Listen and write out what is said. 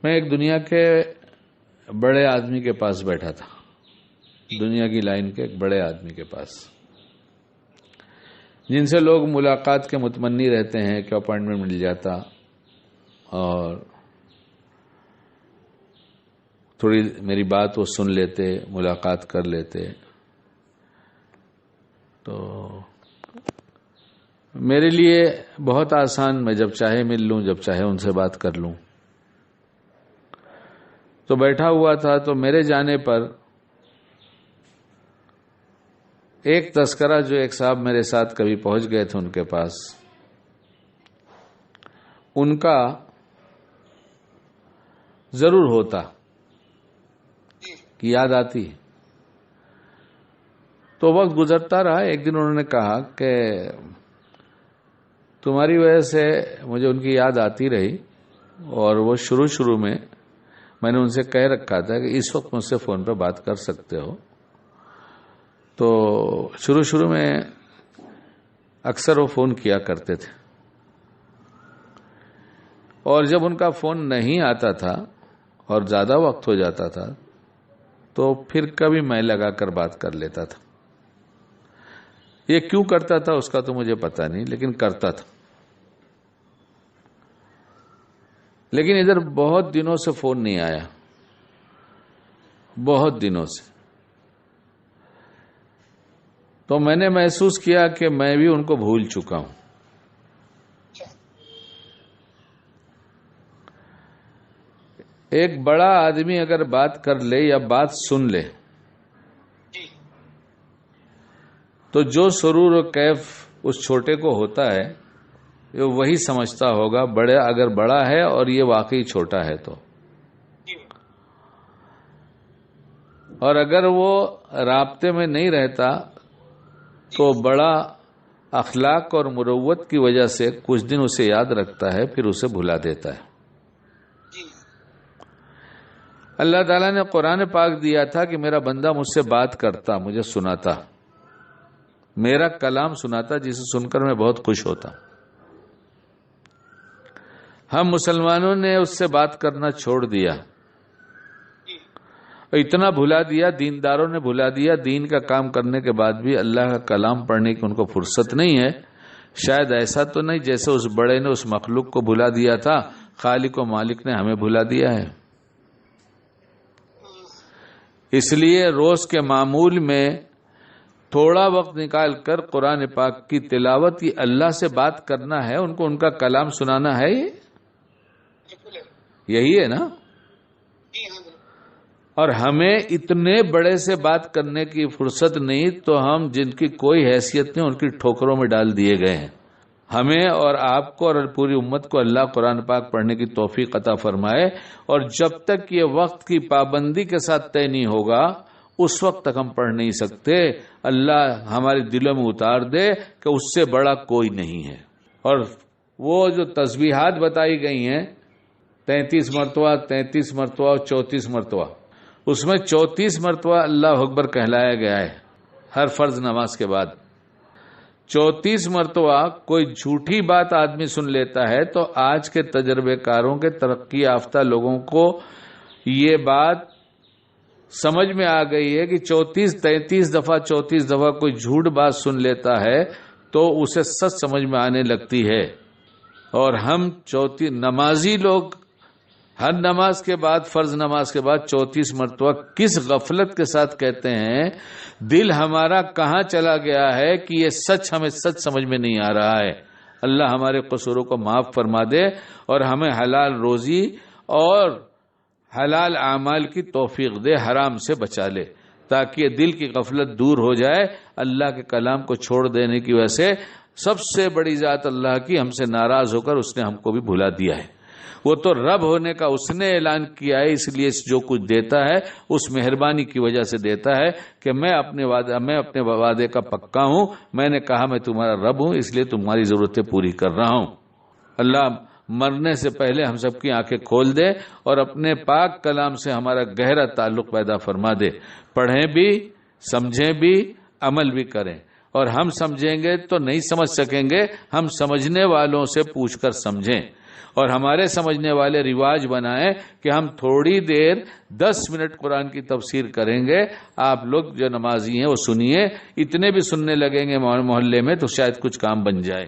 میں ایک دنیا کے بڑے آدمی کے پاس بیٹھا تھا، دنیا کی لائن کے ایک بڑے آدمی کے پاس، جن سے لوگ ملاقات کے متمنی رہتے ہیں کہ اپائنٹمنٹ مل جاتا اور تھوڑی میری بات وہ سن لیتے، ملاقات کر لیتے۔ تو میرے لیے بہت آسان، میں جب چاہے مل لوں، جب چاہے ان سے بات کر لوں۔ تو بیٹھا ہوا تھا تو میرے جانے پر ایک تذکرہ جو ایک صاحب میرے ساتھ کبھی پہنچ گئے تھے ان کے پاس، ان کا ضرور ہوتا کہ یاد آتی۔ تو وقت گزرتا رہا، ایک دن انہوں نے کہا کہ تمہاری وجہ سے مجھے ان کی یاد آتی رہی، اور وہ شروع میں نے ان سے کہہ رکھا تھا کہ اس وقت مجھ سے فون پہ بات کر سکتے ہو۔ تو شروع میں اکثر وہ فون کیا کرتے تھے، اور جب ان کا فون نہیں آتا تھا اور زیادہ وقت ہو جاتا تھا تو پھر کبھی میں لگا کر بات کر لیتا تھا۔ یہ کیوں کرتا تھا اس کا تو مجھے پتہ نہیں، لیکن کرتا تھا۔ لیکن ادھر بہت دنوں سے فون نہیں آیا، بہت دنوں سے۔ تو میں نے محسوس کیا کہ میں بھی ان کو بھول چکا ہوں۔ ایک بڑا آدمی اگر بات کر لے یا بات سن لے تو جو سرور و کیف اس چھوٹے کو ہوتا ہے وہی سمجھتا ہوگا اگر بڑا ہے اور یہ واقعی چھوٹا ہے تو۔ اور اگر وہ رابطے میں نہیں رہتا تو بڑا اخلاق اور مروت کی وجہ سے کچھ دن اسے یاد رکھتا ہے، پھر اسے بھلا دیتا ہے۔ اللہ تعالیٰ نے قرآن پاک دیا تھا کہ میرا بندہ مجھ سے بات کرتا، مجھے سناتا، میرا کلام سناتا، جسے سن کر میں بہت خوش ہوتا۔ ہم مسلمانوں نے اس سے بات کرنا چھوڑ دیا، اتنا بھلا دیا، دینداروں نے بھلا دیا، دین کا کام کرنے کے بعد بھی اللہ کا کلام پڑھنے کی ان کو فرصت نہیں ہے۔ شاید ایسا تو نہیں جیسے اس بڑے نے اس مخلوق کو بھلا دیا تھا، خالق و مالک نے ہمیں بھلا دیا ہے۔ اس لیے روز کے معمول میں تھوڑا وقت نکال کر قرآن پاک کی تلاوت، یہ اللہ سے بات کرنا ہے، ان کو ان کا کلام سنانا ہے، یہی ہے نا۔ اور ہمیں اتنے بڑے سے بات کرنے کی فرصت نہیں، تو ہم جن کی کوئی حیثیت نہیں ان کی ٹھوکروں میں ڈال دیے گئے ہیں۔ ہمیں اور آپ کو اور پوری امت کو اللہ قرآن پاک پڑھنے کی توفیق عطا فرمائے، اور جب تک یہ وقت کی پابندی کے ساتھ طے نہیں ہوگا اس وقت تک ہم پڑھ نہیں سکتے۔ اللہ ہمارے دلوں میں اتار دے کہ اس سے بڑا کوئی نہیں ہے۔ اور وہ جو تسبیحات بتائی گئی ہیں 33 مرتبہ 33 مرتبہ 34 مرتبہ، اس میں 34 مرتبہ اللہ اکبر کہلایا گیا ہے ہر فرض نماز کے بعد۔ 34 مرتبہ کوئی جھوٹی بات آدمی سن لیتا ہے تو آج کے تجربے کاروں کے ترقی یافتہ لوگوں کو یہ بات سمجھ میں آ گئی ہے کہ 33 دفعہ کوئی جھوٹ بات سن لیتا ہے تو اسے سچ سمجھ میں آنے لگتی ہے۔ اور ہم نمازی لوگ ہر نماز کے بعد، فرض نماز کے بعد 34 مرتبہ کس غفلت کے ساتھ کہتے ہیں، دل ہمارا کہاں چلا گیا ہے کہ یہ سچ ہمیں سچ سمجھ میں نہیں آ رہا ہے۔ اللہ ہمارے قصوروں کو معاف فرما دے اور ہمیں حلال روزی اور حلال اعمال کی توفیق دے، حرام سے بچا لے، تاکہ یہ دل کی غفلت دور ہو جائے۔ اللہ کے کلام کو چھوڑ دینے کی وجہ سے سب سے بڑی ذات اللہ کی ہم سے ناراض ہو کر اس نے ہم کو بھی بھلا دیا ہے۔ وہ تو رب ہونے کا اس نے اعلان کیا ہے، اس لیے جو کچھ دیتا ہے اس مہربانی کی وجہ سے دیتا ہے کہ میں اپنے وعدے کا پکا ہوں، میں نے کہا میں تمہارا رب ہوں، اس لیے تمہاری ضرورتیں پوری کر رہا ہوں۔ اللہ مرنے سے پہلے ہم سب کی آنکھیں کھول دے اور اپنے پاک کلام سے ہمارا گہرا تعلق پیدا فرما دے، پڑھیں بھی، سمجھیں بھی، عمل بھی کریں۔ اور ہم سمجھیں گے تو نہیں سمجھ سکیں گے، ہم سمجھنے والوں سے پوچھ کر سمجھیں۔ اور ہمارے سمجھنے والے رواج بنائیں کہ ہم تھوڑی دیر 10 منٹ قرآن کی تفسیر کریں گے، آپ لوگ جو نمازی ہیں وہ سنیے، اتنے بھی سننے لگیں گے محلے میں تو شاید کچھ کام بن جائے۔